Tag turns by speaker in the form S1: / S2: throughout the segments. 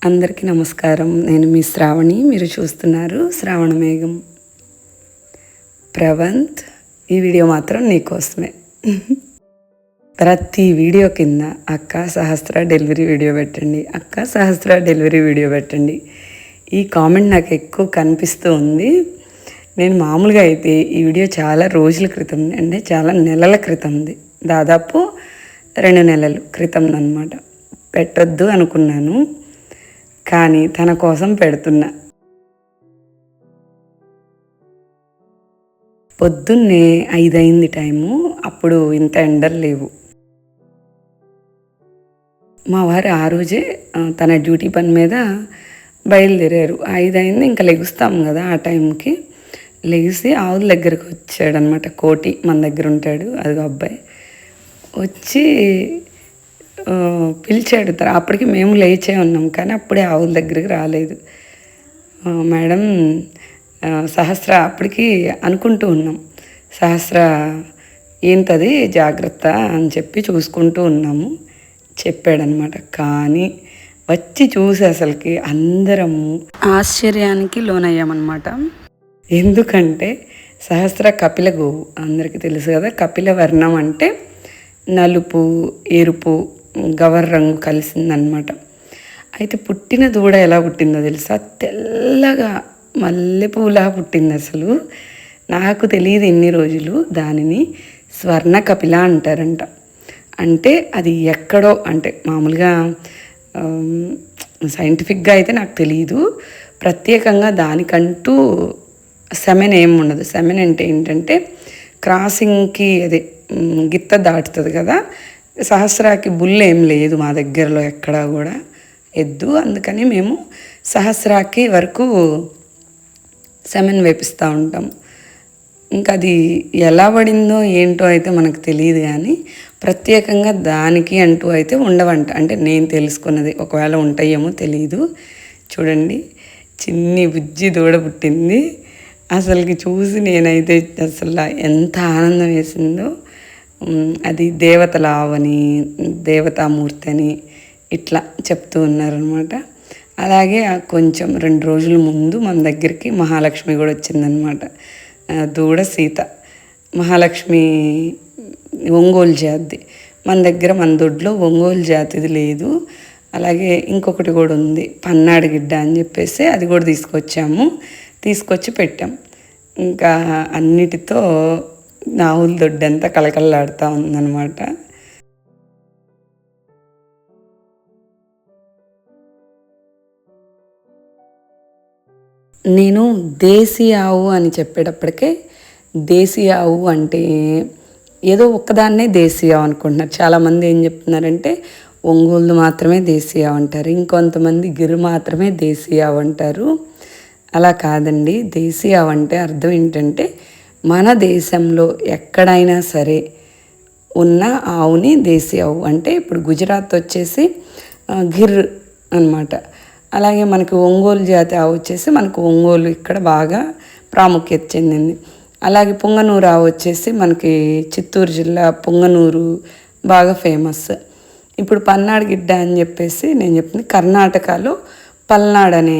S1: అందరికీ నమస్కారం. నేను మీ శ్రావణి. మీరు చూస్తున్నారు శ్రావణ మేఘం. ప్రవంత్, ఈ వీడియో మాత్రం నీకోసమే. ప్రతి వీడియో కింద అక్క సహస్ర డెలివరీ వీడియో పెట్టండి, అక్క సహస్ర డెలివరీ వీడియో పెట్టండి. ఈ కామెంట్ నాకు ఎక్కువ కనిపిస్తూ ఉంది. నేను మామూలుగా అయితే ఈ వీడియో చాలా రోజుల క్రితం, అంటే చాలా నెలల క్రితంది, దాదాపు 2 నెలల క్రితం అన్నమాట. పెట్టొద్దు అనుకున్నాను, కానీ తన కోసం పెడుతున్నా. పొద్దున్నే 5 అయింది టైము. అప్పుడు ఇంత ఎండలు లేవు. మా వారు ఆ రోజే తన డ్యూటీ పని మీద బయలుదేరారు. 5 అయింది, ఇంకా లెగుస్తాం కదా ఆ టైంకి. లెగిసి ఆవుల దగ్గరకు వచ్చాడనమాట. కోటి మన దగ్గర ఉంటాడు, అది అబ్బాయి వచ్చి పిలిచాడు. అప్పటికి మేము లేచే ఉన్నాం, కానీ అప్పుడే ఆవుల దగ్గరికి రాలేదు. మేడం సహస్ర, అప్పటికి అనుకుంటూ ఉన్నాం, సహస్ర ఏంటది జాగ్రత్త అని చెప్పి చూసుకుంటూ ఉన్నాము. చెప్పాడనమాట. కానీ వచ్చి చూసి అసలుకి అందరము ఆశ్చర్యానికి లోనయ్యామన్నమాట. ఎందుకంటే సహస్ర కపిల గోవు, అందరికీ తెలుసు కదా. కపిల వర్ణం అంటే నలుపు, ఎరుపు, గవర్ రంగు కలిసిందనమాట. అయితే పుట్టిన దూడ ఎలా పుట్టిందో తెలుసా? తెల్లగా మల్లెపూలా పుట్టింది. అసలు నాకు తెలియదు ఎన్ని రోజులు. దానిని స్వర్ణ కపిల అంటారంట. అంటే అది ఎక్కడో, అంటే మామూలుగా సైంటిఫిక్గా అయితే నాకు తెలియదు. ప్రత్యేకంగా దానికంటూ సెమెన్ ఏమి ఉండదు. సెమెన్ అంటే ఏంటంటే క్రాసింగ్కి, అదే గిత్త దాటుతుంది కదా. సహస్రాకి బుల్ ఏం లేదు మా దగ్గరలో ఎక్కడా కూడా, ఎద్దు. అందుకని మేము సహస్రాకి వరకు సెమెన్ వేపిస్తూ ఉంటాం. ఇంకా అది ఎలా పడిందో ఏంటో అయితే మనకు తెలియదు, కానీ ప్రత్యేకంగా దానికి అంటూ అయితే ఉండవంట. అంటే నేను తెలుసుకున్నది, ఒకవేళ ఉంటాయేమో తెలియదు. చూడండి, చిన్ని బుజ్జి దూడ పుట్టింది. అసలుకి చూసి నేనైతే అసలు ఎంత ఆనందం వేసిందో. అది దేవతల ఆవని, దేవతామూర్తి అని ఇట్లా చెప్తూ ఉన్నారనమాట. అలాగే కొంచెం 2 రోజుల ముందు మన దగ్గరికి మహాలక్ష్మి కూడా వచ్చిందనమాట. దూడ సీత. మహాలక్ష్మి ఒంగోలు జాతిది. మన దగ్గర మన దొడ్లో ఒంగోలు జాతిది లేదు. అలాగే ఇంకొకటి కూడా ఉంది, పన్నాడు గిడ్డ అని చెప్పేసి, అది కూడా తీసుకొచ్చి పెట్టాం. ఇంకా అన్నిటితో ఆవుల దొడ్డంతా కలకల్లాడుతూ ఉందన్నమాట. నేను దేశీ ఆవు అని చెప్పేటప్పటికే, దేశీ ఆవు అంటే ఏదో ఒక్కదాన్నే దేశీ ఆవు అనుకుంటున్నారు. చాలామంది ఏం చెప్తున్నారంటే ఒంగోలు మాత్రమే దేశీ ఆవు అంటారు, ఇంకొంతమంది గిరు మాత్రమే దేశీ ఆవు అంటారు. అలా కాదండి. దేశీ ఆవు అంటే అర్థం ఏంటంటే, మన దేశంలో ఎక్కడైనా సరే ఉన్న ఆవుని దేశీ ఆవు అంటే. ఇప్పుడు గుజరాత్ వచ్చేసి గిర్ అనమాట. అలాగే మనకి ఒంగోలు జాతి ఆవు వచ్చేసి మనకు ఒంగోలు ఇక్కడ బాగా ప్రాముఖ్యత చెందింది. అలాగే పొంగనూరు ఆవు వచ్చేసి మనకి చిత్తూరు జిల్లా పొంగనూరు బాగా ఫేమస్. ఇప్పుడు పల్నాడు గిడ్డ అని చెప్పేసి నేను చెప్పింది కర్ణాటకలో పల్నాడు అనే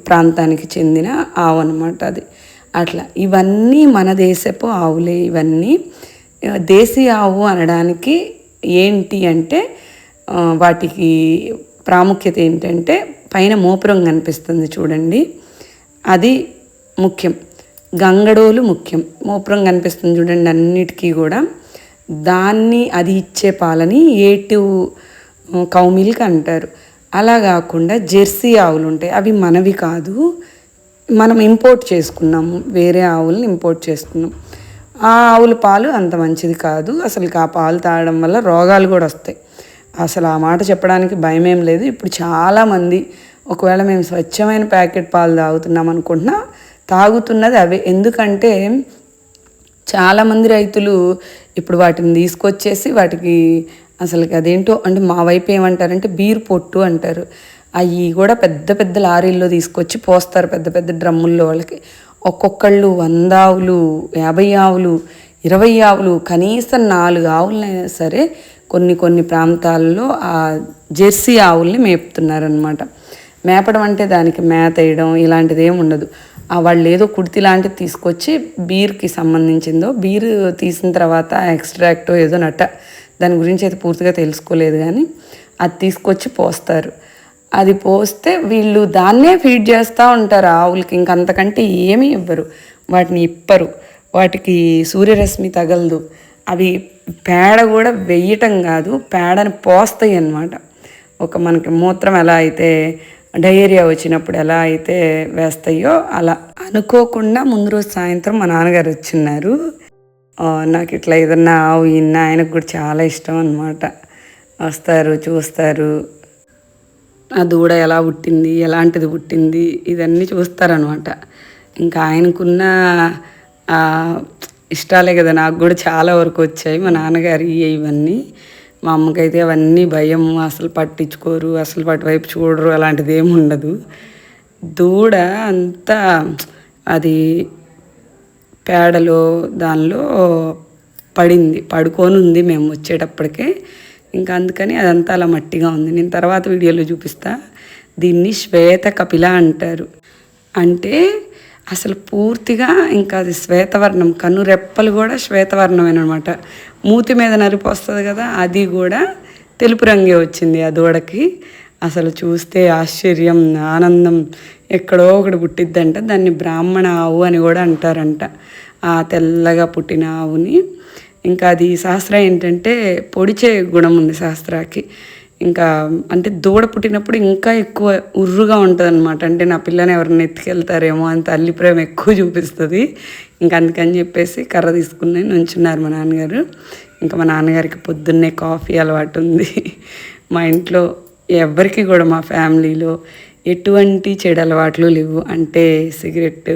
S1: ప్రాంతానికి చెందిన ఆవు అనమాట అది. అట్లా ఇవన్నీ మన దేశపు ఆవులే. ఇవన్నీ దేశీ ఆవు అనడానికి ఏంటి అంటే, వాటికి ప్రాముఖ్యత ఏంటంటే, పైన మోపురం కనిపిస్తుంది చూడండి, అది ముఖ్యం. గంగడోలు ముఖ్యం. మోపురం కనిపిస్తుంది చూడండి అన్నిటికీ కూడా. దాన్ని, అది ఇచ్చే పాలని ఏటు కౌ మిల్క్ అంటారు. అలా కాకుండా జెర్సీ ఆవులు ఉంటాయి, అవి మనవి కాదు, మనం ఇంపోర్ట్ చేసుకున్నాము. వేరే ఆవులను ఇంపోర్ట్ చేసుకున్నాం. ఆ ఆవుల పాలు అంత మంచిది కాదు. అసలు ఆ పాలు తాగడం వల్ల రోగాలు కూడా వస్తాయి. అసలు ఆ మాట చెప్పడానికి భయమేం లేదు. ఇప్పుడు చాలామంది ఒకవేళ మేము స్వచ్ఛమైన ప్యాకెట్ పాలు తాగుతున్నాం అనుకుంటున్నా, తాగుతున్నది అవే. ఎందుకంటే చాలామంది రైతులు ఇప్పుడు వాటిని తీసుకొచ్చేసి వాటికి అసలు అదేంటో అంటే, మా వైపు ఏమంటారంటే బీర్ పొట్టు అంటారు. అవి కూడా పెద్ద పెద్ద లారీల్లో తీసుకొచ్చి పోస్తారు, పెద్ద పెద్ద డ్రమ్ముల్లో. వాళ్ళకి ఒక్కొక్కళ్ళు 100 ఆవులు, 50 ఆవులు, 20 ఆవులు, కనీసం 4 ఆవులైనా సరే కొన్ని ప్రాంతాల్లో ఆ జెర్సీ ఆవుల్ని మేపుతున్నారనమాట. మేపడం అంటే దానికి మేత వేయడం ఇలాంటిది ఏమి ఉండదు. వాళ్ళు ఏదో కుడితి లాంటిది తీసుకొచ్చి బీర్కి సంబంధించిందో బీర్ తీసిన తర్వాత ఎక్స్ట్రాక్టో ఏదో దాని గురించి అయితే పూర్తిగా తెలుసుకోలేదు, కానీ అది తీసుకొచ్చి పోస్తారు. అది పోస్తే వీళ్ళు దాన్నే ఫీడ్ చేస్తూ ఉంటారు ఆవులకి. ఇంకంతకంటే ఏమీ ఇవ్వరు, వాటిని ఇప్పరు, వాటికి సూర్యరశ్మి తగలదు. అవి పేడ కూడా వెయ్యటం కాదు, పేడని పోస్తాయి అన్నమాట. మనకి మూత్రం ఎలా అయితే డయేరియా వచ్చినప్పుడు ఎలా అయితే వేస్తాయో అలా. అనుకోకుండా ముందు రోజు సాయంత్రం మా నాన్నగారు వచ్చిన్నారు. నాకు ఇట్లా ఏదన్నా ఆవు ఇన్న ఆయనకు కూడా చాలా ఇష్టం అనమాట. వస్తారు, చూస్తారు, ఆ దూడ ఎలా పుట్టింది, ఎలాంటిది పుట్టింది, ఇదన్నీ చూస్తారనమాట. ఇంకా ఆయనకున్న ఇష్టాలే కదా నాకు కూడా చాలా వరకు వచ్చాయి. మా నాన్నగారి ఇవన్నీ, మా అమ్మకైతే అవన్నీ భయం, అసలు పట్టించుకోరు, అసలు అటువైపు చూడరు, అలాంటిది ఏమి ఉండదు. దూడ అంతా అది పేడలో దానిలో పడుకొని ఉంది మేము వచ్చేటప్పటికే. ఇంకా అందుకని అదంతా అలా మట్టిగా ఉంది. నేను తర్వాత వీడియోలో చూపిస్తా. దీన్ని శ్వేత కపిల అంటారు. అంటే అసలు పూర్తిగా ఇంకా అది శ్వేతవర్ణం, కన్ను రెప్పలు కూడా శ్వేతవర్ణమేనమాట. మూతి మీద నలుపు వస్తుంది కదా, అది కూడా తెలుపు రంగే వచ్చింది ఆ దూడకి. అసలు చూస్తే ఆశ్చర్యం, ఆనందం ఎక్కడో ఒకటి పుట్టిద్దంట. దాన్ని బ్రాహ్మణ ఆవు అని కూడా అంటారంట, ఆ తెల్లగా పుట్టిన ఆవుని. ఇంకా అది శాస్త్రం ఏంటంటే పొడిచే గుణం ఉంది శాస్త్రాకి. ఇంకా అంటే దూడ పుట్టినప్పుడు ఇంకా ఎక్కువ ఉర్రుగా ఉంటుంది అనమాట. అంటే నా పిల్లని ఎవరిని ఎత్తుకెళ్తారేమో అని తల్లి ప్రేమ ఎక్కువ చూపిస్తుంది. ఇంకా అందుకని చెప్పేసి కర్ర తీసుకుని నుంచున్నారు మా నాన్నగారు. ఇంకా మా నాన్నగారికి పొద్దున్నే కాఫీ అలవాటు ఉంది. మా ఇంట్లో ఎవరికి కూడా మా ఫ్యామిలీలో ఎటువంటి చెడు అలవాట్లు లేవు. అంటే సిగరెట్,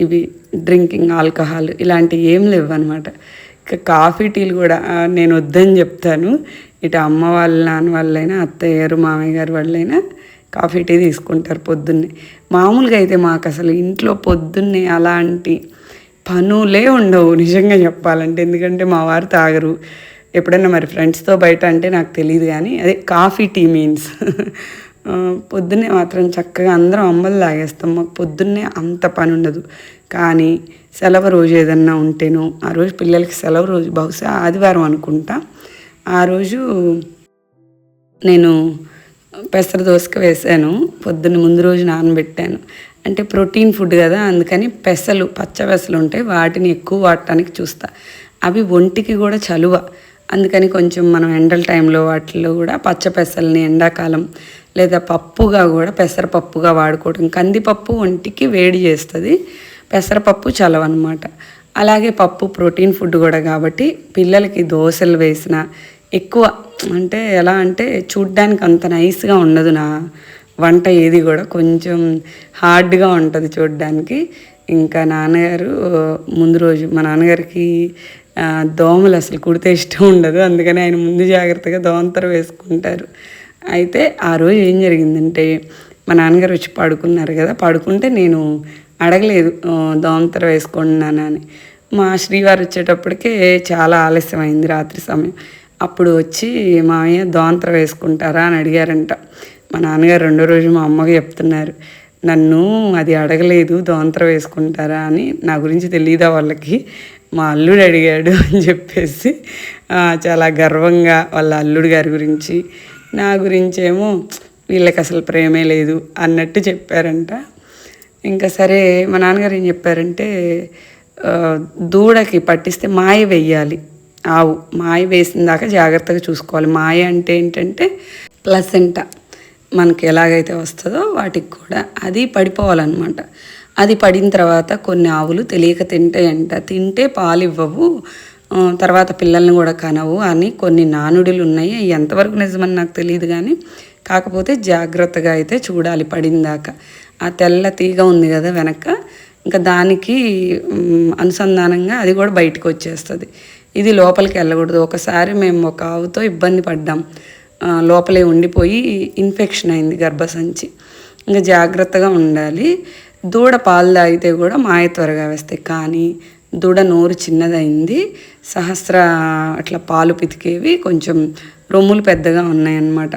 S1: ఇవి డ్రింకింగ్, ఆల్కహాల్ ఇలాంటివి ఏం లేవు అనమాట. ఇక కాఫీ టీలు కూడా నేను వద్దని చెప్తాను. ఇటు అమ్మ వాళ్ళ, నాన్న వాళ్ళైనా, అత్తయ్య గారు, మామయ్య గారు వాళ్ళైనా కాఫీ టీ తీసుకుంటారు పొద్దున్నే. మామూలుగా అయితే మాకు అసలు ఇంట్లో పొద్దున్నే అలాంటి పనులే ఉండవు నిజంగా చెప్పాలంటే. ఎందుకంటే మా వారు తాగరు. ఎప్పుడైనా మరి ఫ్రెండ్స్తో బయట అంటే నాకు తెలియదు, కానీ అదే కాఫీ టీ మీన్స్ పొద్దున్నే మాత్రం చక్కగా అందరం అమ్మలు తాగేస్తాం. మాకు పొద్దున్నే అంత పని ఉండదు. కానీ సెలవు రోజు ఏదన్నా ఉంటేనో, ఆ రోజు పిల్లలకి సెలవు రోజు, బహుశా ఆదివారం అనుకుంటా, ఆ రోజు నేను పెసర దోసక వేసాను. పొద్దున్న ముందు రోజు నానబెట్టాను. అంటే ప్రోటీన్ ఫుడ్ కదా, అందుకని పెసలు, పచ్చ పెసలు ఉంటాయి, వాటిని ఎక్కువ వాడటానికి చూస్తా. అవి ఒంటికి కూడా చలువ. అందుకని కొంచెం మనం ఎండల టైంలో వాటిల్లో కూడా పచ్చ పెసల్ని ఎండాకాలం లేదా పప్పుగా కూడా పెసరపప్పుగా వాడుకోవడం. కందిపప్పు ఒంటికి వేడి చేస్తుంది, పెసరపప్పు చలవన్నమాట. అలాగే పప్పు ప్రోటీన్ ఫుడ్ కూడా కాబట్టి పిల్లలకి దోశలు వేసిన ఎక్కువ, అంటే ఎలా అంటే చూడ్డానికి అంత నైస్గా ఉండదు నా వంట ఏది కూడా, కొంచెం హార్డ్గా ఉంటుంది చూడ్డానికి. ఇంకా నాన్నగారు ముందు రోజు, మా నాన్నగారికి దోమలు అసలు కుడితే ఇష్టం ఉండదు, అందుకని ఆయన ముందు జాగ్రత్తగా దోమతర వేసుకుంటారు. అయితే ఆ రోజు ఏం జరిగిందంటే, మా నాన్నగారు వచ్చి పడుకున్నారు కదా, పడుకుంటే నేను అడగలేదు దోమతర వేసుకున్నానని. మా శ్రీవారు వచ్చేటప్పటికే చాలా ఆలస్యమైంది, రాత్రి సమయం. అప్పుడు వచ్చి మామయ్య దోమతర వేసుకుంటారా అని అడిగారంట. మా నాన్నగారు రెండో రోజు మా అమ్మకి చెప్తున్నారు, నన్ను అది అడగలేదు దోమతర వేసుకుంటారా అని, నా గురించి తెలియదా వాళ్ళకి, మా అల్లుడు అడిగాడు అని చెప్పేసి చాలా గర్వంగా వాళ్ళ అల్లుడు గారి గురించి, నా గురించి ఏమో వీళ్ళకి అసలు ప్రేమే లేదు అన్నట్టు చెప్పారంట. ఇంకా సరే మా నాన్నగారు ఏం చెప్పారంటే, దూడకి పట్టిస్తే మాయ వెయ్యాలి, ఆవు మాయ వేసిన దాకా జాగ్రత్తగా చూసుకోవాలి. మాయ అంటే ఏంటంటే ప్లసెంటా, మనకి ఎలాగైతే వస్తుందో వాటికి కూడా అది పడిపోవాలన్నమాట. అది పడిన తర్వాత కొన్ని ఆవులు తెలియక తింటాయంట, తింటే పాలు ఇవ్వవు, తర్వాత పిల్లల్ని కూడా కనవు అని కొన్ని నానుడులు ఉన్నాయి. ఎంతవరకు నిజమని నాకు తెలియదు, కానీ కాకపోతే జాగ్రత్తగా అయితే చూడాలి పడిందాక. ఆ తెల్ల తీగ ఉంది కదా వెనక, ఇంకా దానికి అనుసంధానంగా అది కూడా బయటకు వచ్చేస్తుంది. ఇది లోపలికి వెళ్ళకూడదు. ఒకసారి మేము ఒక ఆవుతో ఇబ్బంది పడ్డాం, లోపలే ఉండిపోయి ఇన్ఫెక్షన్ అయింది గర్భసంచి. ఇంకా జాగ్రత్తగా ఉండాలి. దూడ పాలు తాగితే కూడా మాయ త్వరగా వేస్తాయి, కానీ దూడ నోరు చిన్నదైంది, సహస్ర అట్లా పాలు పితికేవి కొంచెం రొమ్ములు పెద్దగా ఉన్నాయన్నమాట.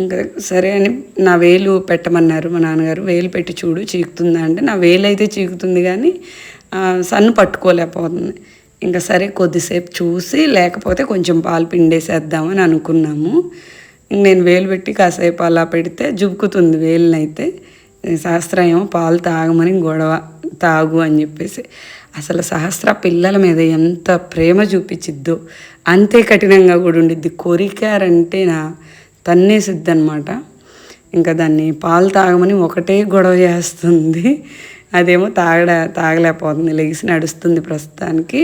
S1: ఇంకా సరే అని నా వేలు పెట్టమన్నారు మా నాన్నగారు. వేలు పెట్టి చూడు చీకుతుందా అంటే నా వేలు అయితే చీకుతుంది కానీ సన్ను పట్టుకోలేకపోతుంది. ఇంకా సరే కొద్దిసేపు చూసి లేకపోతే కొంచెం పాలు పిండేసేద్దామని అనుకున్నాము. నేను వేలు పెట్టి కాసేపు అలా పెడితే జుబుకుతుంది వేలునైతే. సహస్ర ఏమో పాలు తాగమని గొడవ, తాగు అని చెప్పేసి. అసలు సహస్ర పిల్లల మీద ఎంత ప్రేమ చూపించిద్దో అంతే కఠినంగా కూడా ఉండిద్ది. కొరికారంటే తన్నేసిద్ది అనమాట. ఇంకా దాన్ని పాలు తాగమని ఒకటే గొడవ చేస్తుంది. అదేమో తాగలేకపోతుంది, లెగిసి నడుస్తుంది ప్రస్తుతానికి.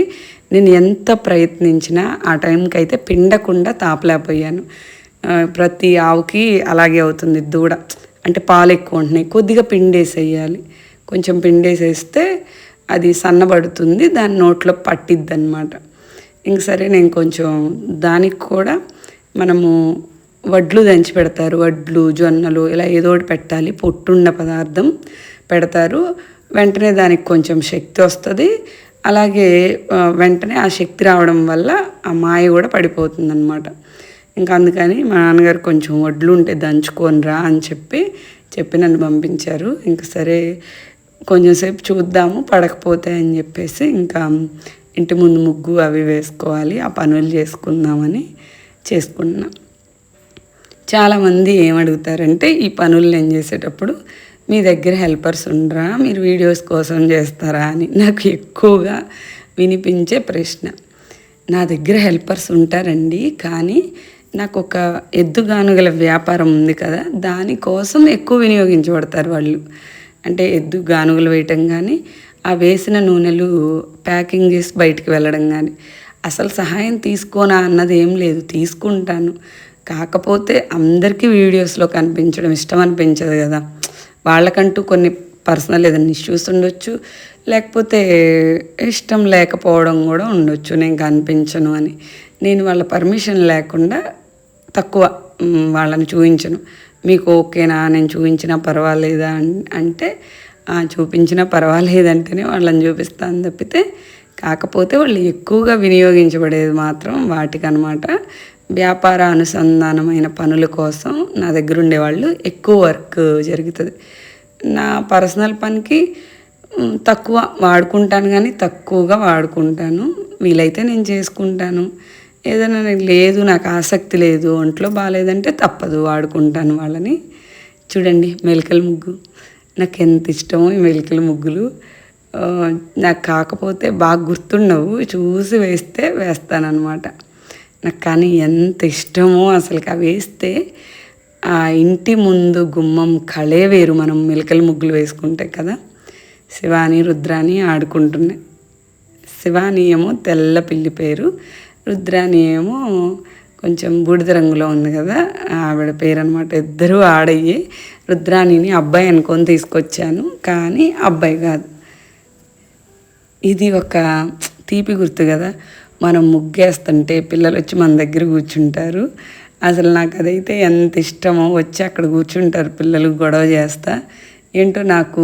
S1: నేను ఎంత ప్రయత్నించినా ఆ టైంకి అయితే పిండకుండా తాపలేకపోయాను. ప్రతి ఆవుకి అలాగే అవుతుంది దూడ, అంటే పాలు ఎక్కువ ఉంటున్నాయి, కొద్దిగా పిండేసేయాలి. కొంచెం పిండేసేస్తే అది సన్నబడుతుంది, దాని నోట్లో పట్టిద్ది అనమాట. ఇంక సరే నేను కొంచెం దానికి కూడా మనము వడ్లు దంచి పెడతారు, వడ్లు జొన్నలు ఇలా ఏదో ఒకటి పెట్టాలి, పొట్టున్న పదార్థం పెడతారు. వెంటనే దానికి కొంచెం శక్తి వస్తుంది. అలాగే వెంటనే ఆ శక్తి రావడం వల్ల ఆ మాయ కూడా పడిపోతుంది అనమాట. ఇంకా అందుకని మా నాన్నగారు కొంచెం వడ్లు ఉంటే దంచుకోనిరా అని చెప్పి నన్ను పంపించారు. ఇంకా సరే కొంచెం సేపు చూద్దాము, పడకపోతే అని చెప్పేసి ఇంకా ఇంటి ముందు ముగ్గు అవి వేసుకోవాలి, ఆ పనులు చేసుకుందామని చేసుకున్నా. చాలామంది ఏమడుగుతారంటే ఈ పనులు నేను చేసేటప్పుడు మీ దగ్గర హెల్పర్స్ ఉండరా, మీరు వీడియోస్ కోసం చేస్తారా అని నాకు ఎక్కువగా వినిపించే ప్రశ్న. నా దగ్గర హెల్పర్స్ ఉంటారండి, కానీ నాకు ఒక ఎద్దుగానుగల వ్యాపారం ఉంది కదా, దానికోసం ఎక్కువ వినియోగించబడతారు వాళ్ళు. అంటే ఎద్దు గానుగలు వేయటం కానీ, ఆ వేసిన నూనెలు ప్యాకింగ్ చేసి బయటికి వెళ్ళడం కానీ. అసలు సహాయం తీసుకోనా అన్నది ఏం లేదు, తీసుకుంటాను. కాకపోతే అందరికీ వీడియోస్లో కనిపించడం ఇష్టం అనిపించదు కదా. వాళ్ళకంటూ కొన్ని పర్సనల్ ఏదైనా ఇష్యూస్ ఉండొచ్చు, లేకపోతే ఇష్టం లేకపోవడం కూడా ఉండొచ్చు నేను కనిపించను అని. నేను వాళ్ళ పర్మిషన్ లేకుండా తక్కువ వాళ్ళని చూపించను. మీకు ఓకేనా నేను చూపించినా పర్వాలేదా అంటే చూపించినా పర్వాలేదంటేనే వాళ్ళని చూపిస్తాను తప్పితే. కాకపోతే వాళ్ళు ఎక్కువగా వినియోగించబడేది మాత్రం వాటికనమాట. వ్యాపార అనుసంధానమైన పనుల కోసం నా దగ్గర ఉండేవాళ్ళు ఎక్కువ వర్క్ జరుగుతుంది. నా పర్సనల్ పనికి తక్కువ వాడుకుంటాను, కానీ తక్కువగా వాడుకుంటాను. వీలైతే నేను చేసుకుంటాను. ఏదైనా లేదు నాకు ఆసక్తి లేదు, ఒంట్లో బాగాలేదంటే తప్పదు, వాడుకుంటాను వాళ్ళని. చూడండి మెలికల ముగ్గు, నాకు ఎంత ఇష్టమో ఈ మెలికల ముగ్గులు. నాకు కాకపోతే బాగా గుర్తుండవు, చూసి వేస్తానన్నమాట. నాకు కానీ ఎంత ఇష్టమో అసలు అవి వేస్తే ఆ ఇంటి ముందు గుమ్మం కళే వేరు. మనం మెలికల ముగ్గులు వేసుకుంటే కదా. శివాని రుద్రాని ఆడుకుంటున్నాయి. శివాని ఏమో తెల్ల పిల్లి పేరు, రుద్రాని ఏమో కొంచెం బూడిద రంగులో ఉంది కదా, ఆవిడ పేరు అనమాట. ఇద్దరూ ఆడయ్యి. రుద్రాణిని అబ్బాయి అనుకొని తీసుకొచ్చాను, కానీ అబ్బాయి కాదు. ఇది ఒక తీపి గుర్తు కదా. మనం ముగ్గేస్తుంటే పిల్లలు వచ్చి మన దగ్గర కూర్చుంటారు. అసలు నాకు అదైతే ఎంత ఇష్టమో, వచ్చి అక్కడ కూర్చుంటారు పిల్లలు, గొడవ చేస్తా. ఏంటో నాకు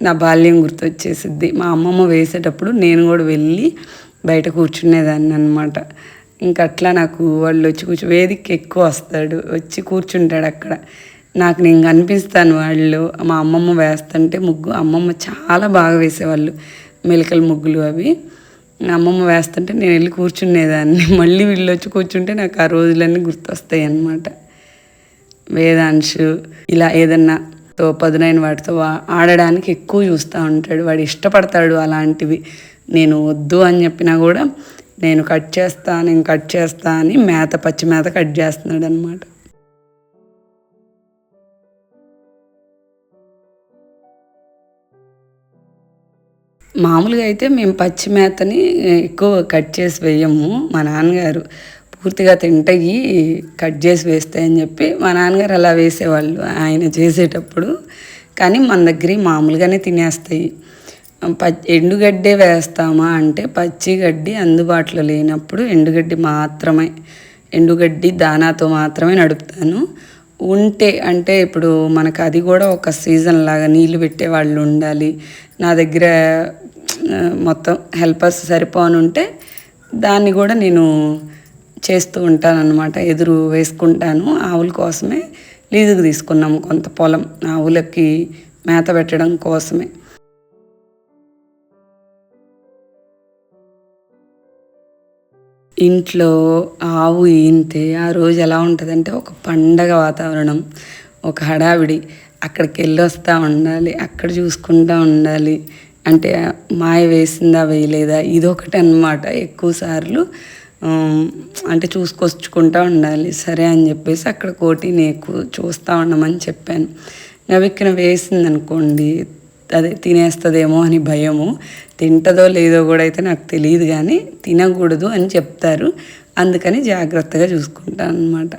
S1: నా బాల్యం గుర్తొచ్చేసిద్ది. మా అమ్మమ్మ వేసేటప్పుడు నేను కూడా వెళ్ళి బయట కూర్చునేదాన్ని అనమాట. ఇంకా అట్లా నాకు వాళ్ళు వచ్చి వేదికకి ఎక్కువ వస్తాడు, వచ్చి కూర్చుంటాడు అక్కడ. నాకు నేను కనిపిస్తాను. వాళ్ళు మా అమ్మమ్మ వేస్తుంటే ముగ్గు, అమ్మమ్మ చాలా బాగా వేసేవాళ్ళు మెలికల ముగ్గులు అవి. అమ్మమ్మ వేస్తుంటే నేను వెళ్ళి కూర్చునేదాన్ని. మళ్ళీ వీళ్ళు వచ్చి కూర్చుంటే నాకు ఆ రోజులన్నీ గుర్తొస్తాయి అన్నమాట. వేదాంశు ఇలా ఏదన్నా పదునైన వాటితో ఆడడానికి ఎక్కువ చూస్తూ ఉంటాడు. వాడు ఇష్టపడతాడు అలాంటివి. నేను వద్దు అని చెప్పినా కూడా నేను కట్ చేస్తా అని పచ్చి మేత కట్ చేస్తున్నాడు అనమాట. మామూలుగా అయితే మేము పచ్చి మేతని ఎక్కువ కట్ చేసి వేయము. మా నాన్నగారు పూర్తిగా తింటాయి కట్ చేసి వేస్తాయని చెప్పి మా నాన్నగారు అలా వేసేవాళ్ళు ఆయన చేసేటప్పుడు. కానీ మన దగ్గర మామూలుగానే తినేస్తాయి. ఎండుగడ్డే వేస్తామా అంటే పచ్చి గడ్డి అందుబాటులో లేనప్పుడు ఎండుగడ్డి దానాతో మాత్రమే నడుపుతాను. ఉంటే అంటే ఇప్పుడు మనకు అది కూడా ఒక సీజన్ లాగా నీళ్ళు పెట్టే వాళ్ళు ఉండాలి. నా దగ్గర మొత్తం హెల్పర్స్ సరిపోనుంటే దాన్ని కూడా నేను చేస్తూ ఉంటానన్నమాట. ఎదురు వేసుకుంటాను. ఆవుల కోసమే లీజుకు తీసుకున్నాము కొంత పొలం, ఆవులకి మేత పెట్టడం కోసమే. ఇంట్లో ఆవు ఈనితే ఆ రోజు ఎలా ఉంటుందంటే ఒక పండగ వాతావరణం, ఒక హడావిడి. అక్కడికి వెళ్ళి వస్తూ ఉండాలి, అక్కడ చూసుకుంటూ ఉండాలి. అంటే మాయ వేసిందా వేయలేదా ఇదొకటి అన్నమాట. ఎక్కువ సార్లు అంటే చూసుకొచ్చుకుంటూ ఉండాలి. సరే అని చెప్పేసి అక్కడ కోటిని ఎక్కువ చూస్తూ ఉండమని చెప్పాను. నవిక్కిన వేసిందనుకోండి, అదే తినేస్తుందేమో అని భయము. తింటుందో లేదో కూడా అయితే నాకు తెలియదు, కానీ తినకూడదు అని చెప్తారు. అందుకని జాగ్రత్తగా చూసుకుంటాను అనమాట.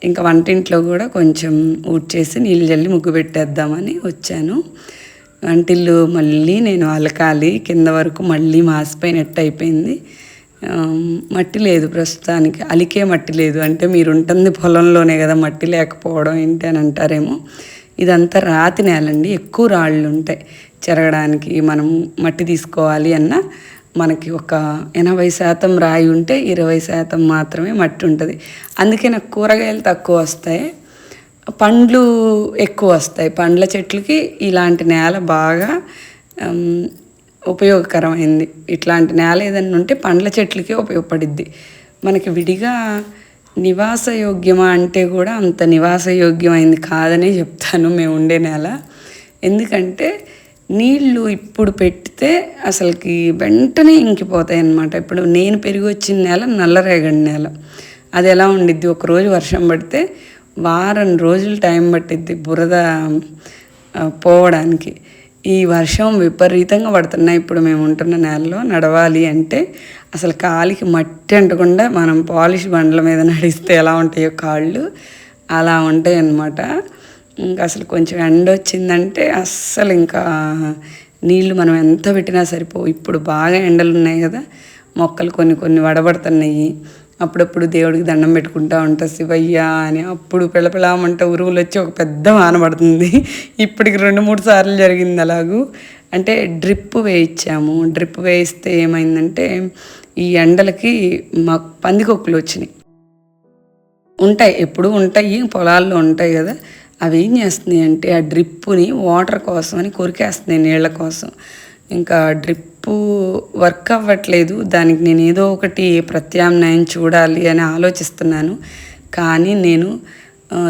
S1: ఇంకా వంటింట్లో కూడా కొంచెం ఊడ్చేసి నీళ్ళు జల్లి ముగ్గు పెట్టేద్దామని వచ్చాను. వంటిల్లు మళ్ళీ నేను అలకాలి, కింద వరకు మళ్ళీ మాసిపోయినట్టు అయిపోయింది. మట్టి లేదు ప్రస్తుతానికి, అలికే మట్టి లేదు. అంటే మీరు ఉంటుంది పొలంలోనే కదా, మట్టి లేకపోవడం ఏంటి అని అంటారేమో. ఇదంతా రాతి నేలండి, ఎక్కువ రాళ్ళు ఉంటాయి చెరగడానికి. మనం మట్టి తీసుకోవాలి అన్న మనకి ఒక 80% రాయి ఉంటే 20% మాత్రమే మట్టి ఉంటుంది. అందుకే నాకు కూరగాయలు తక్కువ వస్తాయి, పండ్లు ఎక్కువ వస్తాయి. పండ్ల చెట్లకి ఇలాంటి నేల బాగా ఉపయోగకరమైంది. ఇట్లాంటి నేల ఏదైనా ఉంటే పండ్ల చెట్లకే ఉపయోగపడిద్ది. మనకి విడిగా నివాసయోగ్యమా అంటే కూడా అంత నివాసయోగ్యమైంది కాదనే చెప్తాను మేము ఉండే నేల. ఎందుకంటే నీళ్ళు ఇప్పుడు పెడితే అసలుకి వెంటనే ఇంకిపోతాయి అన్నమాట. ఇప్పుడు నేను పెరిగి వచ్చిన నేల నల్లరేగడి నేల. అది ఎలా ఉండిద్ది, ఒకరోజు వర్షం పడితే వారం రోజులు టైం పట్టిద్ది బురద పోవడానికి. ఈ వర్షం విపరీతంగా పడుతున్నాయి ఇప్పుడు మేము ఉంటున్న నేలలో. నడవాలి అంటే అసలు కాలికి మట్టి అంటకుండా మనం పాలిష్ బండ్ల మీద నడిస్తే ఎలా ఉంటాయో కాళ్ళు, అలా ఉంటాయి అన్నమాట. ఇంకా అసలు కొంచెం ఎండ వచ్చిందంటే అస్సలు ఇంకా నీళ్ళు మనం ఎంత పెట్టినా సరిపోవు. ఇప్పుడు బాగా ఎండలు ఉన్నాయి కదా, మొక్కలు కొన్ని కొన్ని వడబడుతున్నాయి. అప్పుడప్పుడు దేవుడికి దండం పెట్టుకుంటూ ఉంటా, శివయ్య అని. అప్పుడు పిల్లపిల్లమంటే ఉరువులు వచ్చి ఒక పెద్ద వాన పడుతుంది. ఇప్పటికి 2-3 సార్లు జరిగింది అలాగూ. అంటే డ్రిప్ వేయించాము. డ్రిప్ వేయిస్తే ఏమైందంటే ఈ ఎండలకి మాకు పందికొక్కులు వచ్చినాయి. ఉంటాయి, ఎప్పుడు ఉంటాయి, పొలాల్లో ఉంటాయి కదా. అవి ఏం చేస్తున్నాయి అంటే ఆ డ్రిప్పుని వాటర్ కోసం అని కొరికేస్తున్నాయి, నీళ్ళ కోసం. ఇంకా డ్రిప్పు వర్క్ అవ్వట్లేదు. దానికి నేను ఏదో ఒకటి ప్రత్యామ్నాయం చూడాలి అని ఆలోచిస్తున్నాను. కానీ నేను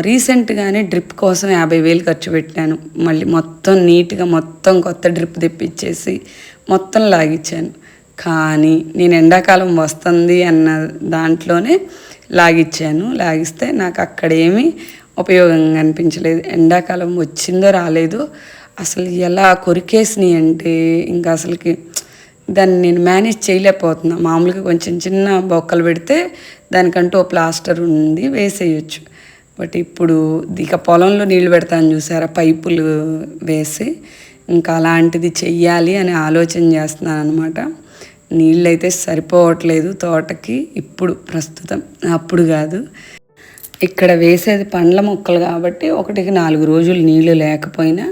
S1: రీసెంట్గానే డ్రిప్ కోసం 50,000 ఖర్చు పెట్టాను. మళ్ళీ మొత్తం నీట్గా మొత్తం కొత్త డ్రిప్ తెప్పించేసి మొత్తం లాగించాను. కానీ నేను ఎండాకాలం వస్తుంది అన్న దాంట్లోనే లాగిస్తే నాకు అక్కడేమీ ఉపయోగంగా అనిపించలేదు. ఎండాకాలం వచ్చిందో రాలేదో అసలు ఎలా కొరికేసినాయి అంటే ఇంకా అసలుకి దాన్ని నేను మేనేజ్ చేయలేకపోతున్నా. మామూలుగా కొంచెం చిన్న బొక్కలు పెడితే దానికంటూ ఓ ప్లాస్టర్ ఉంది, వేసేయచ్చు. బట్ ఇప్పుడు ఇక పొలంలో నీళ్ళు పెడతాను చూసారా, పైపులు వేసి, ఇంకా అలాంటిది చెయ్యాలి అని ఆలోచన చేస్తున్నాను అనమాట. నీళ్ళు అయితే సరిపోవట్లేదు తోటకి ఇప్పుడు ప్రస్తుతం, అప్పుడు కాదు. ఇక్కడ వేసేది పండ్ల మొక్కలు కాబట్టి 1-4 రోజులు నీళ్ళు లేకపోయినా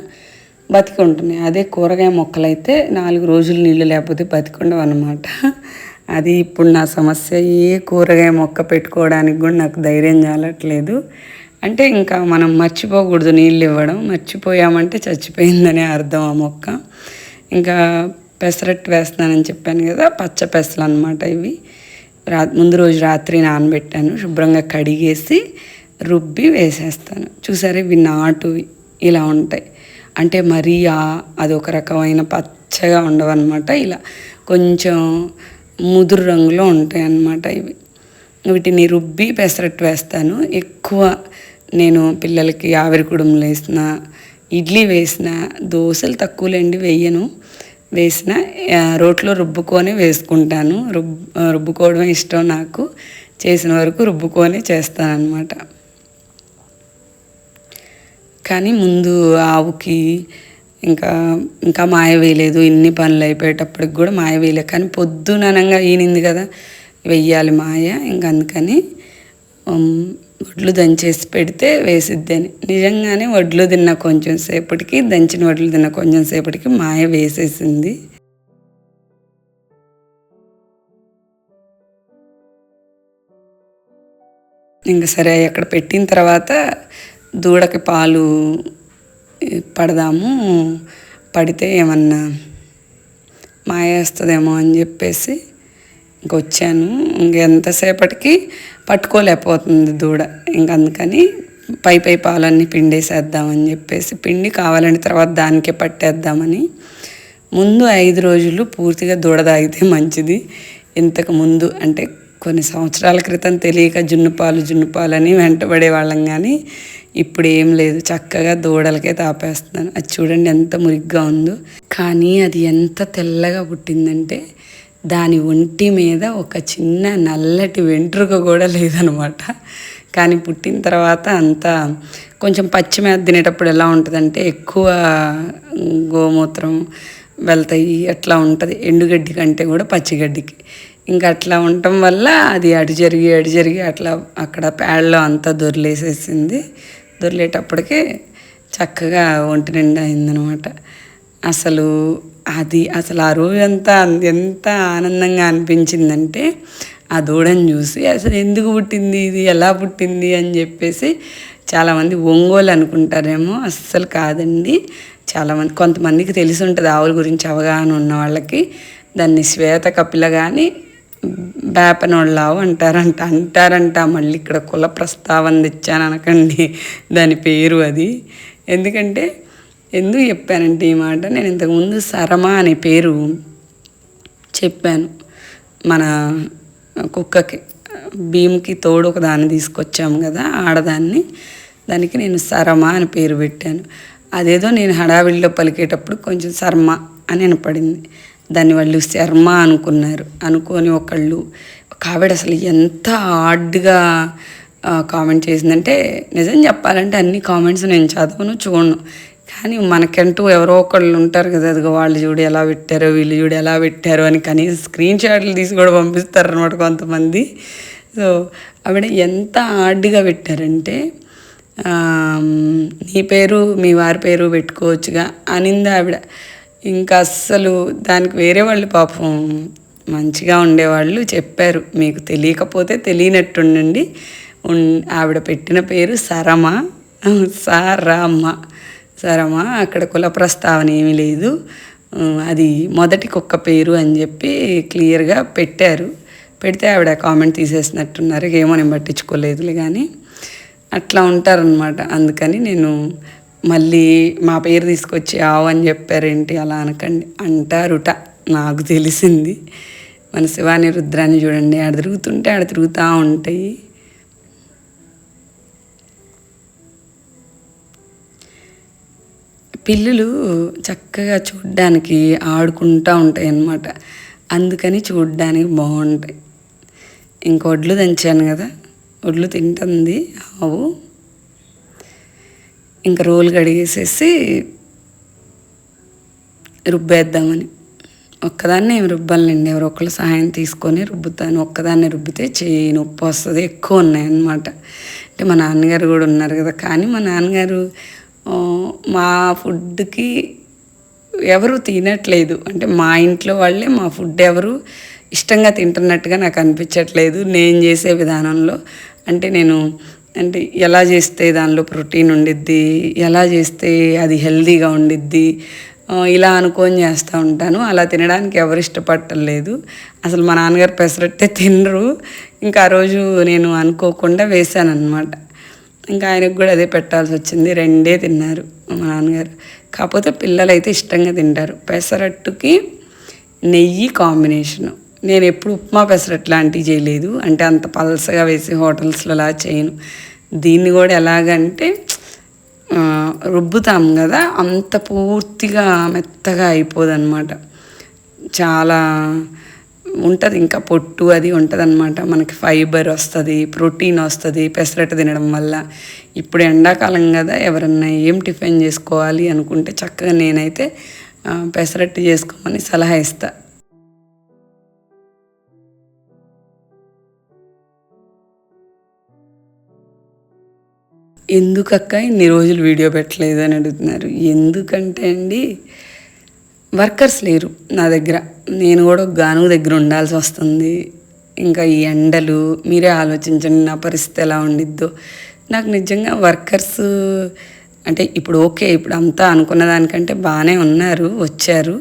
S1: బతికి ఉంటున్నాయి. అదే కూరగాయ మొక్కలైతే 4 రోజులు నీళ్ళు లేకపోతే బతికుండవు అన్నమాట. అది ఇప్పుడు నా సమస్య. ఏ కూరగాయ మొక్క పెట్టుకోవడానికి కూడా నాకు ధైర్యం చాలట్లేదు. అంటే ఇంకా మనం మర్చిపోకూడదు నీళ్ళు ఇవ్వడం. మర్చిపోయామంటే చచ్చిపోయిందనే అర్థం ఆ మొక్క. ఇంకా పెసరట్టు వేస్తున్నానని చెప్పాను కదా, పచ్చ పెసలు అనమాట ఇవి. ముందు రోజు రాత్రి నానబెట్టాను, శుభ్రంగా కడిగేసి రుబ్బి వేసేస్తాను. చూసారా, ఇవి నాటువి ఇలా ఉంటాయి. అంటే మరీ అదొక రకమైన పచ్చగా ఉండవన్నమాట. ఇలా కొంచెం ముదురు రంగులో ఉంటాయి అన్నమాట ఇవి. వీటిని రుబ్బి పెసరట్టు వేస్తాను. ఎక్కువ నేను పిల్లలకి ఆవిరి కుడుములు వేసిన, ఇడ్లీ వేసిన, దోశలు తక్కువలేండి వేయను, వేసిన రోట్లో రుబ్బుకొని వేసుకుంటాను. రుబ్బుకోవడం ఇష్టం నాకు. చేసిన వరకు రుబ్బుకొని చేస్తానన్నమాట. కానీ ముందు ఆవుకి ఇంకా మాయ వేయలేదు. ఇన్ని పనులు అయిపోయేటప్పటికి కూడా మాయ వేయలేదు. కానీ పొద్దుననంగా ఈనింది కదా, వెయ్యాలి మాయ. ఇంకా అందుకని వడ్లు దంచేసి పెడితే వేసిద్దని. నిజంగానే వడ్లు తిన్న కొంచెం సేపటికి, దంచిన వడ్లు తిన్న కొంచెం సేపటికి మాయ వేసేసింది. ఇంక సరే అక్కడ పెట్టిన తర్వాత దూడకి పాలు పడదాము, పడితే ఏమన్నా మాయేస్తుందేమో అని చెప్పేసి ఇంకొచ్చాను. ఇంకెంతసేపటికి పట్టుకోలేకపోతుంది దూడ. అందుకని పై పాలన్నీ పిండేసేద్దామని చెప్పేసి పిండి కావాలని తర్వాత దానికే పట్టేద్దామని. ముందు 5 రోజులు పూర్తిగా దూడ తాగితే మంచిది. ఇంతకు ముందు అంటే కొన్ని సంవత్సరాల క్రితం తెలియక జున్నుపాలు అని వెంటబడే వాళ్ళం, కానీ ఇప్పుడు ఏం లేదు, చక్కగా దూడలకే తాపేస్తున్నాను. అది చూడండి ఎంత మురిగ్గా ఉందో. కానీ అది ఎంత తెల్లగా పుట్టిందంటే దాని ఒంటి మీద ఒక చిన్న నల్లటి వెంట్రుక కూడా లేదనమాట. కానీ పుట్టిన తర్వాత అంతా కొంచెం పచ్చి మేత తినేటప్పుడు ఎలా ఉంటుందంటే ఎక్కువ గోమూత్రం వెళ్తాయి, అట్లా ఉంటుంది. ఎండుగడ్డి కంటే కూడా పచ్చిగడ్డికి ఇంకా అట్లా ఉండటం వల్ల అది అటు జరిగి అట్లా అక్కడ పేడలో అంతా దొర్లేసేసింది. దొర్లేటప్పటికే చక్కగా ఒంటి నిండా అయిందనమాట. అసలు ఆ రోజంతా ఎంత ఆనందంగా అనిపించిందంటే ఆ దూడని చూసి అసలు ఎందుకు పుట్టింది, ఇది ఎలా పుట్టింది అని చెప్పేసి చాలామంది ఒంగోలు అనుకుంటారేమో, అస్సలు కాదండి. కొంతమందికి తెలిసి ఉంటుంది ఆవుల గురించి అవగాహన ఉన్న వాళ్ళకి. దాన్ని శ్వేత కపిల కానీ బేపనోళ్ళావు అంటారంట. మళ్ళీ ఇక్కడ కుల ప్రస్తావన తెచ్చాను అనకండి, దాని పేరు అది. ఎందుకంటే ఎందుకు చెప్పానంటే ఈ మాట, నేను ఇంతకుముందు సరమ అనే పేరు చెప్పాను మన కుక్కకి. భీమ్కి తోడు ఒక దాన్ని తీసుకొచ్చాము కదా, ఆడదాన్ని, దానికి నేను సరమ అని పేరు పెట్టాను. అదేదో నేను హడావిడిలో పలికేటప్పుడు కొంచెం శర్మ అని వినపడింది. దాన్ని వాళ్ళు శర్మ అనుకొని ఒక ఆవిడ అసలు ఎంత హార్డ్గా కామెంట్ చేసిందంటే, నిజం చెప్పాలంటే అన్ని కామెంట్స్ నేను చదవను చూడను, కానీ మనకంటూ ఎవరో ఒకళ్ళు ఉంటారు కదా, అదిగో వాళ్ళు చూడు ఎలా పెట్టారో, వీళ్ళు చూడు ఎలా పెట్టారో అని కనీసం స్క్రీన్ షాట్లు తీసి కూడా పంపిస్తారు అనమాట కొంతమంది. సో ఆవిడ ఎంత హార్డ్గా పెట్టారంటే, నీ పేరు మీ వారి పేరు పెట్టుకోవచ్చుగా అనింది ఆవిడ. ఇంకా అస్సలు దానికి వేరే వాళ్ళు పాపం మంచిగా ఉండేవాళ్ళు చెప్పారు, మీకు తెలియకపోతే తెలియనట్టుండండి, ఆవిడ పెట్టిన పేరు సరమ. అక్కడ కుల ప్రస్తావన ఏమీ లేదు, అది మొదటి కుక్క పేరు అని చెప్పి క్లియర్గా పెట్టారు. పెడితే ఆవిడ కామెంట్ తీసేసినట్టున్నారు, ఏమో నేను పట్టించుకోలేదులే, కానీ అట్లా ఉంటారనమాట. అందుకని నేను మళ్ళీ మా పేరు తీసుకొచ్చి ఆవు అని చెప్పారేంటి అలా అనకండి అంటారుట, నాకు తెలిసింది. మన శివాని రుద్రాన్ని చూడండి, ఆడ తిరుగుతూ ఉంటాయి. పిల్లులు చక్కగా చూడ్డానికి ఆడుకుంటూ ఉంటాయి అన్నమాట, అందుకని చూడ్డానికి బాగుంటాయి. ఇంక ఒడ్లు దంచాను కదా, ఒడ్లు తింటుంది ఆవు. ఇంకా రోలు కడిగేసేసి రుబ్బేద్దామని. ఒక్కదాన్నే ఏమి రుబ్బాలండి, ఎవరో ఒకళ్ళ సహాయం తీసుకొని రుబ్బుతాను. ఒక్కదాన్నే రుబ్బితే చేయి నొప్పి వస్తుంది, ఎక్కువ ఉన్నాయన్నమాట. అంటే మా నాన్నగారు కూడా ఉన్నారు కదా, కానీ మా నాన్నగారు మా ఫుడ్కి ఎవరు తినట్లేదు. అంటే మా ఇంట్లో వాళ్ళే మా ఫుడ్ ఎవరు ఇష్టంగా తింటున్నట్టుగా నాకు అనిపించట్లేదు నేను చేసే విధానంలో. అంటే ఎలా చేస్తే దానిలో ప్రోటీన్ ఉండిద్ది, ఎలా చేస్తే అది హెల్తీగా ఉండిద్ది, ఇలా అనుకొని చేస్తూ ఉంటాను. అలా తినడానికి ఎవరు ఇష్టపడలేదు. అసలు మా నాన్నగారు పెసరట్టే తినరు. ఇంకా ఆ రోజు నేను అనుకోకుండా వేశాను అనమాట. ఇంకా ఆయనకు కూడా అదే పెట్టాల్సి వచ్చింది. 2 తిన్నారు మా నాన్నగారు. కాకపోతే పిల్లలు అయితే ఇష్టంగా తింటారు. పెసరట్టుకి నెయ్యి కాంబినేషను. నేను ఎప్పుడు ఉప్మా పెసరట్టు లాంటివి చేయలేదు, అంటే అంత పలసగా వేసి హోటల్స్లో అలా చేయను. దీన్ని కూడా ఎలాగంటే రుబ్బుతాం కదా, అంత పూర్తిగా మెత్తగా అయిపోదన్నమాట. చాలా ఉంటుంది, ఇంకా పొట్టు అది ఉంటుంది అనమాట. మనకి ఫైబర్ వస్తుంది, ప్రోటీన్ వస్తుంది పెసరట్టు తినడం వల్ల. ఇప్పుడు ఎండాకాలం కదా, ఎవరన్నా ఏం టిఫిన్ చేసుకోవాలి అనుకుంటే చక్కగా నేనైతే పెసరట్టు చేసుకోమని సలహా ఇస్తాను. ఎందుకక్క ఇన్ని రోజులు వీడియో పెట్టలేదు అని అడుగుతున్నారు. ఎందుకంటే అండి, వర్కర్స్ లేరు నా దగ్గర. నేను కూడా గానుగు దగ్గర ఉండాల్సి వస్తుంది. ఇంకా ఈ ఎండలు మీరే ఆలోచించండి నా పరిస్థితి ఎలా ఉండిద్దో. నాకు నిజంగా వర్కర్స్ అంటే ఇప్పుడు ఓకే, ఇప్పుడు అంతా అనుకున్న దానికంటే బాగానే ఉన్నారు, వచ్చారు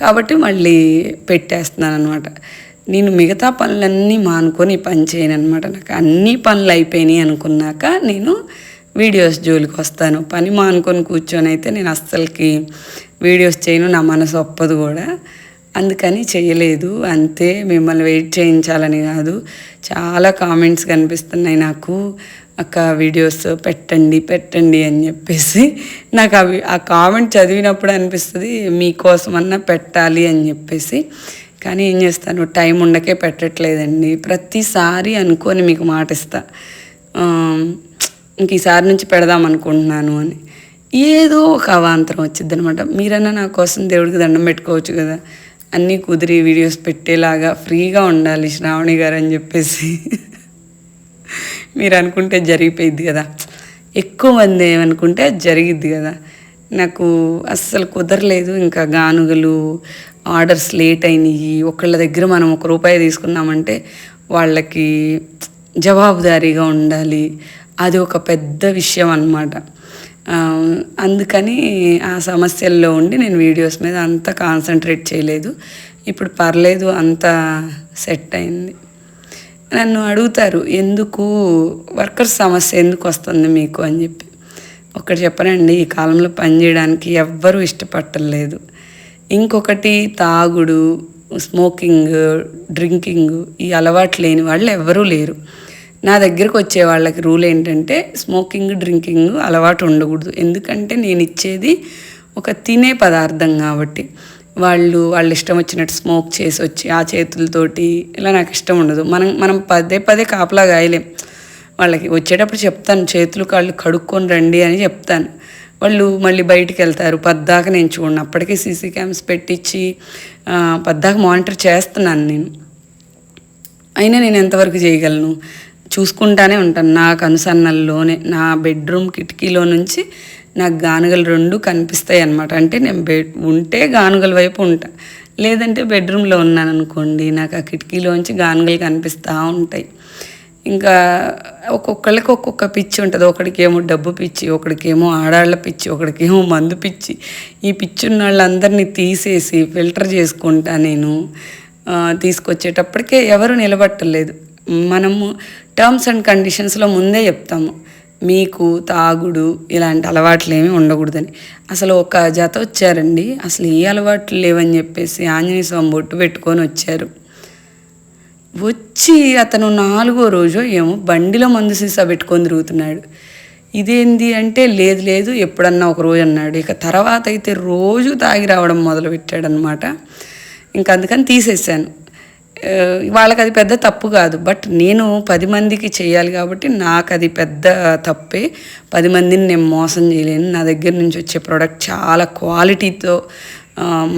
S1: కాబట్టి మళ్ళీ పెట్టేస్తున్నాను అనమాట. నేను మిగతా పనులన్నీ మానుకొని పని చేయను అనమాట. నాకు అన్ని పనులు అయిపోయినాయి అనుకున్నాక నేను వీడియోస్ జోలికి వస్తాను. పని మానుకొని కూర్చొని అయితే నేను అస్సలకి వీడియోస్ చేయను, నా మనసు ఒప్పదు కూడా. అందుకని చేయలేదు అంతే. మిమ్మల్ని వెయిట్ చేయించాలని కాదు. చాలా కామెంట్స్ కనిపిస్తున్నాయి నాకు, అక్క వీడియోస్ పెట్టండి పెట్టండి అని చెప్పేసి. నాకు ఆ కామెంట్ చదివినప్పుడు అనిపిస్తుంది మీకోసమన్నా పెట్టాలి అని చెప్పేసి. కానీ ఏం చేస్తాను, టైం ఉండకే పెట్టట్లేదండి. ప్రతిసారి అనుకొని మీకు మాట ఇస్తా, ఇంక ఈసారి నుంచి పెడదాం అనుకుంటున్నాను అని ఏదో ఒక అవాంతరం వచ్చింది అనమాట. మీరన్నా నా కోసం దేవుడికి దండం పెట్టుకోవచ్చు కదా, అన్నీ కుదిరి వీడియోస్ పెట్టేలాగా ఫ్రీగా ఉండాలి శ్రావణి గారు అని చెప్పేసి మీరు అనుకుంటే జరిగిపోయిద్ది కదా. ఎక్కువ మంది ఏమనుకుంటే జరిగిద్ది కదా. నాకు అస్సలు కుదరలేదు. ఇంకా గానుగలు ఆర్డర్స్ లేట్ అయినాయి. ఒకళ్ళ దగ్గర మనం ₹1 తీసుకున్నామంటే వాళ్ళకి జవాబుదారీగా ఉండాలి. అది ఒక పెద్ద విషయం అన్నమాట. అందుకని ఆ సమస్యల్లో ఉండి నేను వీడియోస్ మీద అంత కాన్సన్ట్రేట్ చేయలేదు. ఇప్పుడు పర్లేదు, అంత సెట్ అయింది. నన్ను అడుగుతారు ఎందుకు వర్కర్స్ సమస్య ఎందుకు వస్తుంది మీకు అని చెప్పి. ఒకటి చెప్పనండి, ఈ కాలంలో పని చేయడానికి ఎవ్వరూ ఇష్టపడలేదు. ఇంకొకటి తాగుడు, స్మోకింగ్, డ్రింకింగ్ ఈ అలవాటు లేని వాళ్ళు ఎవ్వరూ లేరు. నా దగ్గరకు వచ్చే వాళ్ళకి రూల్ ఏంటంటే స్మోకింగ్, డ్రింకింగ్ అలవాటు ఉండకూడదు. ఎందుకంటే నేను ఇచ్చేది ఒక తినే పదార్థం కాబట్టి. వాళ్ళ ఇష్టం వచ్చినట్టు స్మోక్ చేసి వచ్చి ఆ చేతులతోటి ఇలా నాకు ఇష్టం ఉండదు. మనం పదే పదే కాపలా గాయలేం. వాళ్ళకి వచ్చేటప్పుడు చెప్తాను, చేతులు కాళ్ళు కడుక్కొని రండి అని చెప్తాను. వాళ్ళు మళ్ళీ బయటికి వెళ్తారు. పద్దాక నేను చూడను. అప్పటికే సీసీ క్యామ్స్ పెట్టించి పద్దాక మానిటర్ చేస్తున్నాను నేను. అయినా నేను ఎంతవరకు చేయగలను, చూసుకుంటానే ఉంటాను. నాకు అనుసన్నల్లోనే నా బెడ్రూమ్ కిటికీలో నుంచి నాకు గానుగలు 2 కనిపిస్తాయి అన్నమాట. అంటే నేను ఉంటే గానుగల వైపు ఉంటా, లేదంటే బెడ్రూమ్లో ఉన్నాను అనుకోండి, నాకు ఆ కిటికీలోంచి గానుగలు కనిపిస్తూ ఉంటాయి. ఇంకా ఒక్కొక్కళ్ళకి ఒక్కొక్క పిచ్చి ఉంటుంది. ఒకడికేమో డబ్బు పిచ్చి, ఒకడికేమో ఆడాళ్ళ పిచ్చి, ఒకడికేమో మందు పిచ్చి. ఈ పిచ్చి ఉన్న వాళ్ళందరినీ తీసేసి ఫిల్టర్ చేసుకుంటా నేను. తీసుకొచ్చేటప్పటికే ఎవరు నిలబట్టలేదు. మనము టర్మ్స్ అండ్ కండిషన్స్లో ముందే చెప్తాము, మీకు తాగుడు ఇలాంటి అలవాట్లు ఏమీ ఉండకూడదని. అసలు ఒక జత వచ్చారండి, అసలు ఏ అలవాట్లు లేవని చెప్పేసి ఆంజనేయ స్వామి బొట్టు పెట్టుకొని వచ్చారు. వచ్చి అతను 4వ రోజు ఏమో బండిలో మందు సీసా పెట్టుకొని తిరుగుతున్నాడు. ఇదేంది అంటే లేదు ఎప్పుడన్నా ఒక రోజు అన్నాడు. ఇక తర్వాత అయితే రోజు తాగి రావడం మొదలుపెట్టాడనమాట. ఇంకా అందుకని తీసేసాను. వాళ్ళకి అది పెద్ద తప్పు కాదు, బట్ నేను 10 మందికి చేయాలి కాబట్టి నాకు అది పెద్ద తప్పే. 10 మందిని నేను మోసం చేయలేను. నా దగ్గర నుంచి వచ్చే ప్రోడక్ట్ చాలా క్వాలిటీతో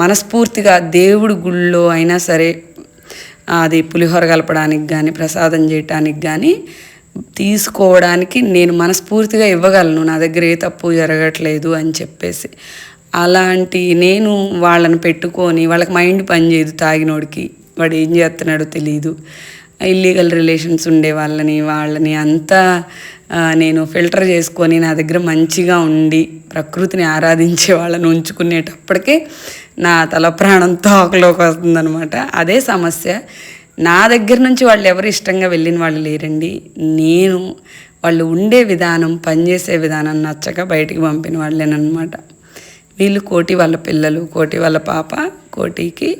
S1: మనస్ఫూర్తిగా దేవుడి గుళ్ళో అయినా సరే అది పులిహోర కలపడానికి కానీ ప్రసాదం చేయటానికి కానీ తీసుకోవడానికి నేను మనస్ఫూర్తిగా ఇవ్వగలను. నా దగ్గర ఏ తప్పు జరగట్లేదు అని చెప్పేసి. అలాంటి నేను వాళ్ళని పెట్టుకొని వాళ్ళకి మైండ్ పనిచేయదు. తాగినోడికి వాడు ఏం చేస్తున్నాడో తెలియదు. ఇల్లీగల్ రిలేషన్స్ ఉండే వాళ్ళని అంతా నేను ఫిల్టర్ చేసుకొని నా దగ్గర మంచిగా ఉండి ప్రకృతిని ఆరాధించే వాళ్ళని ఉంచుకునేటప్పటికే నా తల ప్రాణం తోకలోకి వస్తుందనమాట. అదే సమస్య. నా దగ్గర నుంచి వాళ్ళు ఎవరు ఇష్టంగా వెళ్ళిన వాళ్ళు లేరండి. నేను వాళ్ళు ఉండే విధానం, పనిచేసే విధానం నచ్చక బయటికి పంపిన వాళ్ళేనమాట. వీళ్ళు కోటి వాళ్ళ పిల్లలు, కోటి వాళ్ళ పాప, కోటికి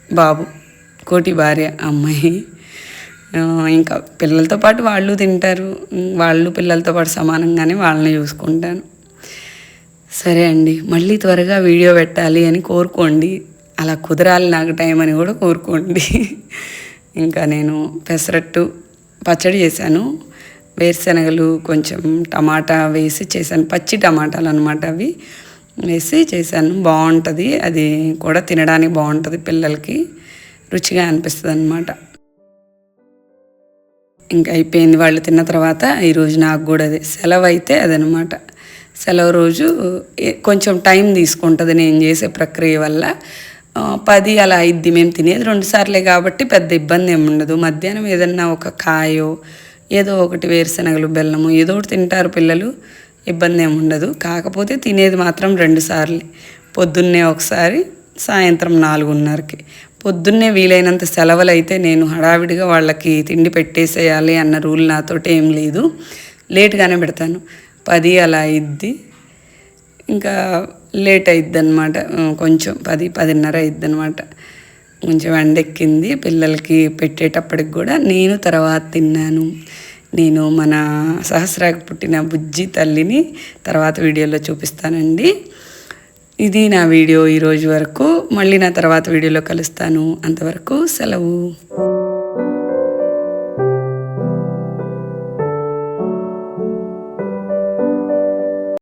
S1: బాబు, కోటి భార్య అమ్మాయి. ఇంకా పిల్లలతో పాటు వాళ్ళు తింటారు. వాళ్ళు పిల్లలతో పాటు సమానంగానే వాళ్ళని చూసుకుంటాను. సరే అండి, మళ్ళీ త్వరగా వీడియో పెట్టాలి అని కోరుకోండి. అలా కుదరాలి నాకు టైం అని కూడా కోరుకోండి. ఇంకా నేను పెసరట్టు పచ్చడి చేశాను. వేరుశనగలు కొంచెం టమాటా వేసి చేశాను. పచ్చి టమాటాలు అనమాట, అవి వేసి చేశాను. బాగుంటుంది, అది కూడా తినడానికి బాగుంటుంది, పిల్లలకి రుచిగా అనిపిస్తుంది అన్నమాట. ఇంకా అయిపోయింది. వాళ్ళు తిన్న తర్వాత ఈరోజు నాకు కూడా అదే సెలవు అయితే అదనమాట. సెలవు రోజు కొంచెం టైం తీసుకుంటుంది నేను చేసే ప్రక్రియ వల్ల. 10 అలా అయిద్ది. మేము తినేది 2 సార్లే కాబట్టి పెద్ద ఇబ్బంది ఏమి ఉండదు. మధ్యాహ్నం ఏదన్నా ఒక కాయో ఏదో ఒకటి వేరుశనగలు బెల్లము ఏదో ఒకటి తింటారు పిల్లలు, ఇబ్బంది ఏమి ఉండదు. కాకపోతే తినేది మాత్రం 2 సార్లే, పొద్దున్నే ఒకసారి, సాయంత్రం 4:30కి. పొద్దున్నే వీలైనంత సెలవులు అయితే నేను హడావిడిగా వాళ్ళకి తిండి పెట్టేసేయాలి అన్న రూల్ నాతోటి ఏం లేదు, లేట్గానే పెడతాను. 10 అలా అయిద్ది, ఇంకా లేట్ అయిద్ది అనమాట. కొంచెం 10-10:30 అయిద్ది అనమాట. కొంచెం ఎండెక్కింది, పిల్లలకి పెట్టేటప్పటికి కూడా నేను తర్వాత తిన్నాను. నేను మన సహస్రాకి పుట్టిన బుజ్జి తల్లిని తర్వాత వీడియోలో చూపిస్తానండి. ఇది నా వీడియో ఈరోజు వరకు. మళ్ళీ నా తర్వాత వీడియోలో కలుస్తాను. అంతవరకు సెలవు.